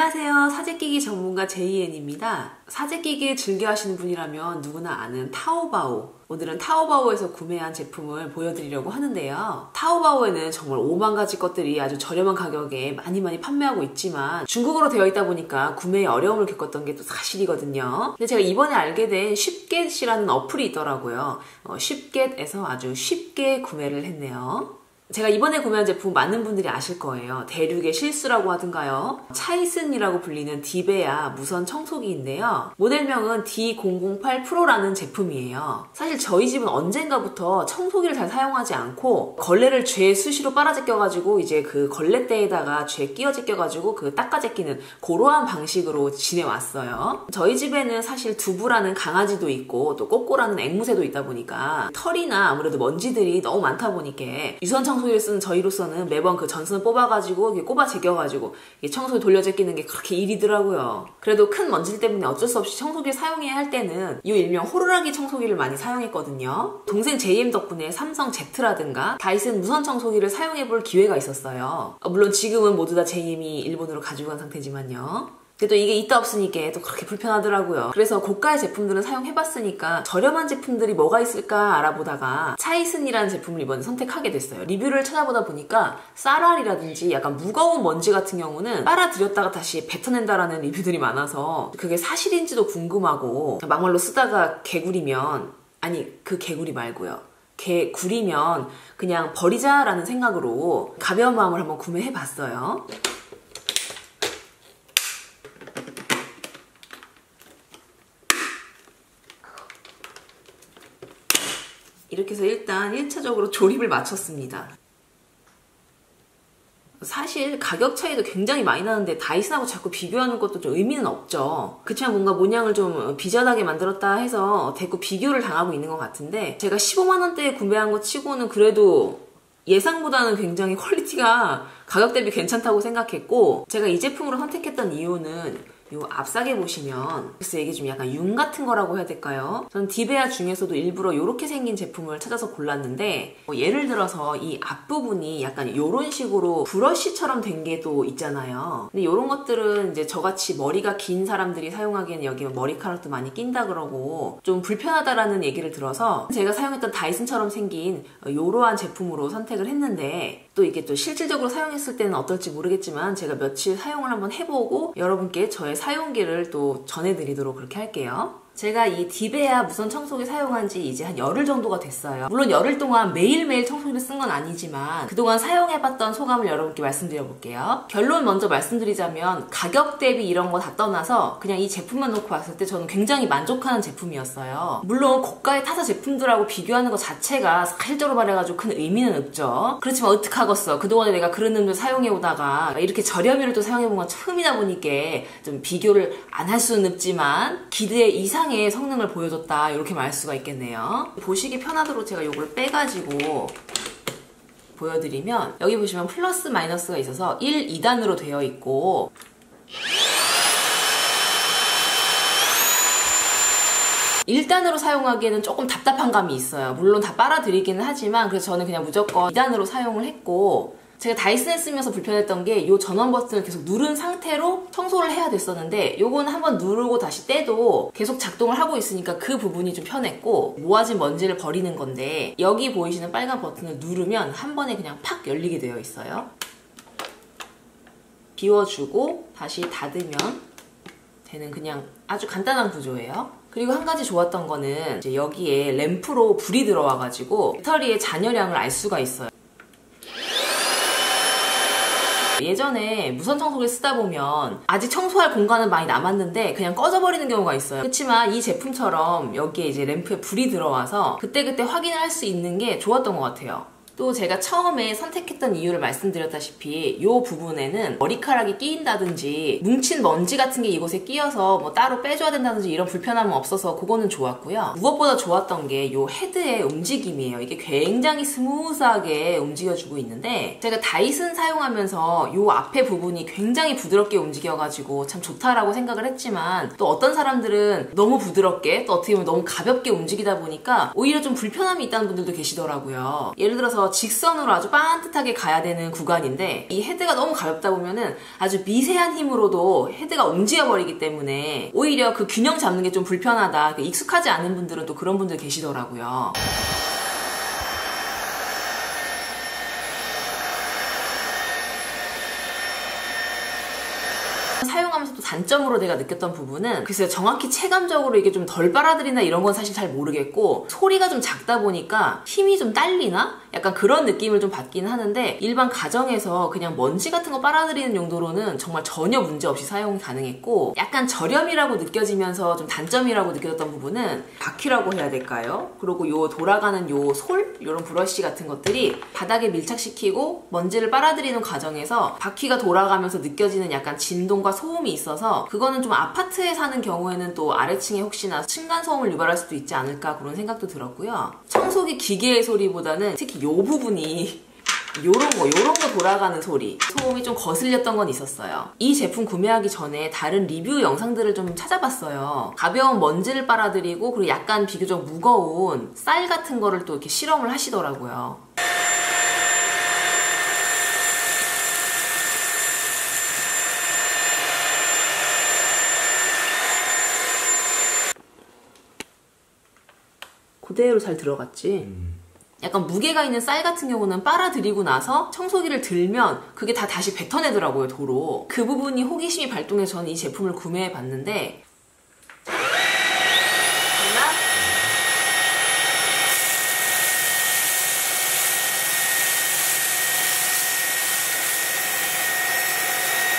안녕하세요. 사제끼기 전문가 제이엔입니다. 사제끼기를 즐겨 하시는 분이라면 누구나 아는 타오바오. 오늘은 타오바오에서 구매한 제품을 보여드리려고 하는데요. 타오바오에는 정말 5만 가지 것들이 아주 저렴한 가격에 많이 판매하고 있지만 중국어로 되어 있다 보니까 구매에 어려움을 겪었던 게 또 사실이거든요. 근데 제가 이번에 알게 된 쉽겟이라는 어플이 있더라고요. 쉽겟에서 아주 쉽게 구매를 했네요. 제가 이번에 구매한 제품 많은 분들이 아실 거예요. 대륙의 실수라고 하던가요. 차이슨이라고 불리는 디베아 무선 청소기인데요. 모델명은 D008 프로라는 제품이에요. 사실 저희 집은 언젠가부터 청소기를 잘 사용하지 않고 걸레를 죄 수시로 빨아제껴가지고 이제 그 걸레대에다가 죄 끼워 제껴가지고 그 닦아제끼는 그러한 방식으로 지내왔어요. 저희 집에는 사실 두부라는 강아지도 있고 또 꼬꼬라는 앵무새도 있다 보니까 털이나 아무래도 먼지들이 너무 많다 보니까 유선 청소기를 쓰는 저희로서는 매번 그 전선을 뽑아가지고 꼽아 제껴가지고 청소기 돌려 제끼는 게 그렇게 일이더라고요. 그래도 큰 먼지 때문에 어쩔 수 없이 청소기를 사용해야 할 때는 이 일명 호루라기 청소기를 많이 사용했거든요. 동생 JM 덕분에 삼성 Z라든가 다이슨 무선 청소기를 사용해볼 기회가 있었어요. 물론 지금은 모두 다 JM이 일본으로 가지고 간 상태지만요. 그래도 이게 있다 없으니까 또 그렇게 불편하더라고요. 그래서 고가의 제품들은 사용해봤으니까 저렴한 제품들이 뭐가 있을까 알아보다가 차이슨이라는 제품을 이번에 선택하게 됐어요. 리뷰를 찾아보다 보니까 쌀알이라든지 약간 무거운 먼지 같은 경우는 빨아들였다가 다시 뱉어낸다라는 리뷰들이 많아서 그게 사실인지도 궁금하고 막말로 쓰다가 개구리면 아니 그 개구리 말고요. 개구리면 그냥 버리자라는 생각으로 가벼운 마음을 한번 구매해봤어요. 이렇게 해서 일단 1차적으로 조립을 마쳤습니다. 사실 가격 차이도 굉장히 많이 나는데 다이슨하고 자꾸 비교하는 것도 좀 의미는 없죠. 그치만 뭔가 모양을 좀 비전하게 만들었다 해서 대꾸 비교를 당하고 있는 것 같은데 제가 15만원대에 구매한 것 치고는 그래도 예상보다는 굉장히 퀄리티가 가격 대비 괜찮다고 생각했고 제가 이 제품으로 선택했던 이유는 요 앞사게 보시면 그래서 이게 좀 약간 윤 같은 거라고 해야 될까요? 저는 디베아 중에서도 일부러 이렇게 생긴 제품을 찾아서 골랐는데 예를 들어서 이 앞부분이 약간 이런 식으로 브러쉬처럼 된 게 또 있잖아요. 근데 이런 것들은 이제 저같이 머리가 긴 사람들이 사용하기에는 여기 머리카락도 많이 낀다 그러고 좀 불편하다라는 얘기를 들어서 제가 사용했던 다이슨처럼 생긴 이러한 제품으로 선택을 했는데 또 이게 또 실질적으로 사용했을 때는 어떨지 모르겠지만 제가 며칠 사용을 한번 해보고 여러분께 저의 사용기를 또 전해드리도록 그렇게 할게요. 제가 이 디베아 무선 청소기 사용한 지 이제 한 열흘 정도가 됐어요. 물론 열흘 동안 매일매일 청소기를 쓴 건 아니지만 그동안 사용해봤던 소감을 여러분께 말씀드려볼게요. 결론 먼저 말씀드리자면 가격 대비 이런 거 다 떠나서 그냥 이 제품만 놓고 봤을 때 저는 굉장히 만족하는 제품이었어요. 물론 고가의 타사 제품들하고 비교하는 것 자체가 사실적으로 말해가지고 큰 의미는 없죠. 그렇지만 어떡하겠어. 그동안에 내가 그런 놈들 사용해오다가 이렇게 저렴이를 또 사용해본 건 처음이다 보니까 좀 비교를 안 할 수는 없지만 기대 이상 의 성능을 보여줬다 이렇게 말할 수가 있겠네요. 보시기 편하도록 제가 이걸 빼가지고 보여드리면 여기 보시면 플러스 마이너스가 있어서 1, 2단으로 되어 있고 1단으로 사용하기에는 조금 답답한 감이 있어요. 물론 다 빨아들이기는 하지만 그래서 저는 그냥 무조건 2단으로 사용을 했고 제가 다이슨을 쓰면서 불편했던 게 이 전원 버튼을 계속 누른 상태로 청소를 해야 됐었는데 요거는 한번 누르고 다시 떼도 계속 작동을 하고 있으니까 그 부분이 좀 편했고 모아진 먼지를 버리는 건데 여기 보이시는 빨간 버튼을 누르면 한 번에 그냥 팍 열리게 되어 있어요. 비워주고 다시 닫으면 되는 그냥 아주 간단한 구조예요. 그리고 한 가지 좋았던 거는 이제 여기에 램프로 불이 들어와가지고 배터리의 잔여량을 알 수가 있어요. 예전에 무선 청소기를 쓰다 보면 아직 청소할 공간은 많이 남았는데 그냥 꺼져버리는 경우가 있어요. 그렇지만 이 제품처럼 여기에 이제 램프에 불이 들어와서 그때그때 확인을 할 수 있는 게 좋았던 것 같아요. 또 제가 처음에 선택했던 이유를 말씀드렸다시피 이 부분에는 머리카락이 끼인다든지 뭉친 먼지 같은 게 이곳에 끼어서 뭐 따로 빼줘야 된다든지 이런 불편함은 없어서 그거는 좋았고요. 무엇보다 좋았던 게 이 헤드의 움직임이에요. 이게 굉장히 스무스하게 움직여주고 있는데 제가 다이슨 사용하면서 이 앞에 부분이 굉장히 부드럽게 움직여가지고 참 좋다라고 생각을 했지만 또 어떤 사람들은 너무 부드럽게 또 어떻게 보면 너무 가볍게 움직이다 보니까 오히려 좀 불편함이 있다는 분들도 계시더라고요. 예를 들어서 그래서 직선으로 아주 반듯하게 가야 되는 구간인데 이 헤드가 너무 가볍다 보면은 아주 미세한 힘으로도 헤드가 움직여 버리기 때문에 오히려 그 균형 잡는 게 좀 불편하다. 익숙하지 않은 분들은 또 그런 분들 계시더라고요. 사용하면서 또 단점으로 내가 느꼈던 부분은 글쎄요, 정확히 체감적으로 이게 좀 덜 빨아들이나 이런 건 사실 잘 모르겠고 소리가 좀 작다 보니까 힘이 좀 딸리나? 약간 그런 느낌을 좀 받긴 하는데 일반 가정에서 그냥 먼지 같은 거 빨아들이는 용도로는 정말 전혀 문제 없이 사용이 가능했고 약간 저렴이라고 느껴지면서 좀 단점이라고 느껴졌던 부분은 바퀴라고 해야 될까요? 그리고 요 돌아가는 요 솔? 요런 브러쉬 같은 것들이 바닥에 밀착시키고 먼지를 빨아들이는 과정에서 바퀴가 돌아가면서 느껴지는 약간 진동과 소음이 있어서 그거는 좀 아파트에 사는 경우에는 또 아래층에 혹시나 층간소음을 유발할 수도 있지 않을까 그런 생각도 들었고요. 청소기 기계의 소리보다는 특히 요 부분이 요런 거 돌아가는 소리 소음이 좀 거슬렸던 건 있었어요. 이 제품 구매하기 전에 다른 리뷰 영상들을 좀 찾아봤어요. 가벼운 먼지를 빨아들이고 그리고 약간 비교적 무거운 쌀 같은 거를 또 이렇게 실험을 하시더라고요. 그대로 잘 들어갔지. 약간 무게가 있는 쌀 같은 경우는 빨아들이고 나서 청소기를 들면 그게 다 다시 뱉어내더라고요, 도로. 그 부분이 호기심이 발동해서 저는 이 제품을 구매해 봤는데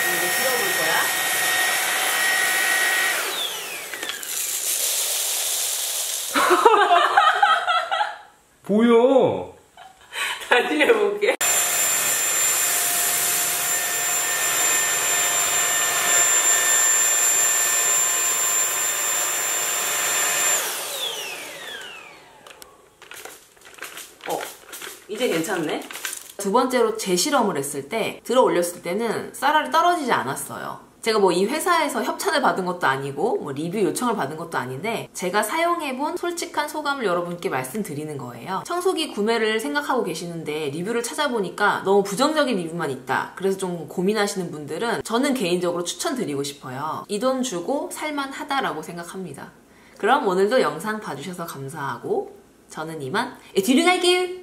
이거 들어볼 거야? 보여. 다시 해볼게. 이제 괜찮네? 두 번째로 재실험을 했을 때 들어 올렸을 때는 쌀알이 떨어지지 않았어요. 제가 뭐 이 회사에서 협찬을 받은 것도 아니고 뭐 리뷰 요청을 받은 것도 아닌데 제가 사용해본 솔직한 소감을 여러분께 말씀드리는 거예요. 청소기 구매를 생각하고 계시는데 리뷰를 찾아보니까 너무 부정적인 리뷰만 있다. 그래서 좀 고민하시는 분들은 저는 개인적으로 추천드리고 싶어요. 이 돈 주고 살만하다라고 생각합니다. 그럼 오늘도 영상 봐주셔서 감사하고 저는 이만 뒤로 갈게요.